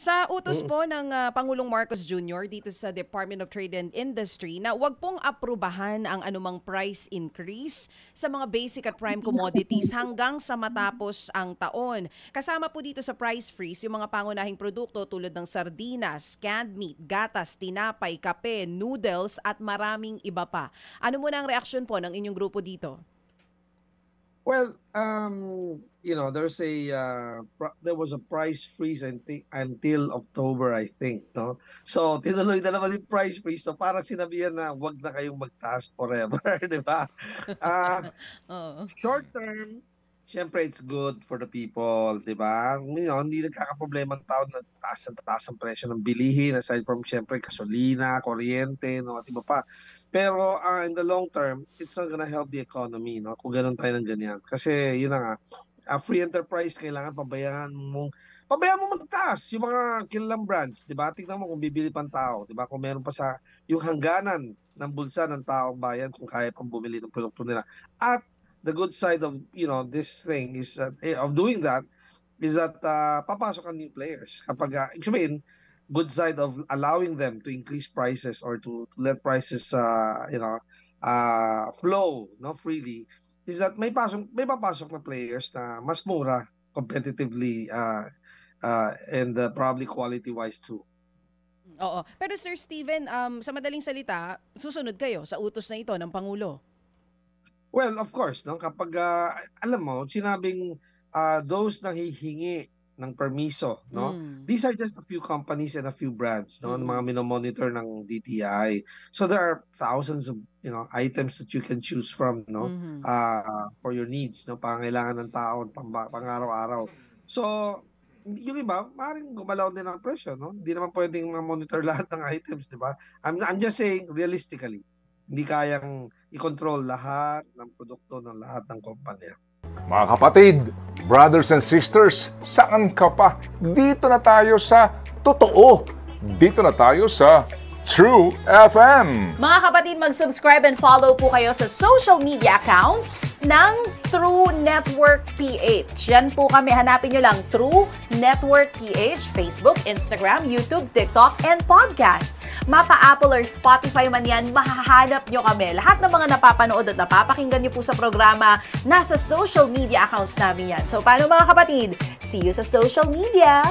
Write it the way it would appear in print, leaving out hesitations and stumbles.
Sa utos po ng Pangulong Marcos Jr. dito sa Department of Trade and Industry na wag pong aprubahan ang anumang price increase sa mga basic at prime commodities hanggang sa matapos ang taon. Kasama po dito sa price freeze yung mga pangunahing produkto tulad ng sardinas, canned meat, gatas, tinapay, kape, noodles at maraming iba pa. Ano muna ang reaksyon po ng inyong grupo dito? Well, there was a price freeze until October, I think, no? So, tinuloy na naman yung price freeze. So, parang sinabihan na wag na kayong magtaas forever, di ba? Short term, syempre it's good for the people, di ba? Hindi nagkakaproblema ang tao na taas ang presyo ng bilihin aside from syempre gasolina, kuryente, no, at iba pa. Pero in the long term, it's not gonna help the economy, no? Kung ganun tayo ng ganyan. Kasi yun na nga, free enterprise kailangan pabayaan mo magtaas yung mga kilalang brands, di ba? Tingnan mo kung bibili pang tao, di ba? Kung meron pa sa yung hangganan ng bulsa ng taong bayan kung kaya pang bumili ng produkto nila. At the good side of this thing is that of doing that is that papasok ang new players. Kapag sabihin, good side of allowing them to increase prices or to let prices flow freely is that may papasok na players na mas mura competitively and probably quality wise too. Oo. Pero Sir Steven, sa madaling salita, susunod kayo sa utos na ito ng Pangulo? Well, of course, no, kapag alam mo, sinabing those nang hihingi ng permiso, no? These are just a few companies and a few brands, no, mga minomonitor ng DTI. So there are thousands of, items that you can choose from, no, for your needs, no, pangailangan ng tao, pang-araw-araw. So yung iba, maaaring gumalaw din ang presyo, no? Hindi naman pwedeng ma-monitor lahat ng items, di ba? I'm just saying realistically, hindi kayang i-control lahat ng produkto ng lahat ng kumpanya. Mga kapatid, brothers and sisters, saan ka pa? Dito na tayo sa totoo. Dito na tayo sa True FM. Mga kapatid, mag-subscribe and follow po kayo sa social media accounts ng True Network PH. Yan po kami. Hanapin nyo lang True Network PH, Facebook, Instagram, YouTube, TikTok, and podcast. Mapa-Apple or Spotify man yan, mahahanap nyo kami. Lahat ng mga napapanood at napapakinggan nyo po sa programa, nasa social media accounts namin yan. So, paano mga kapatid? See you sa social media!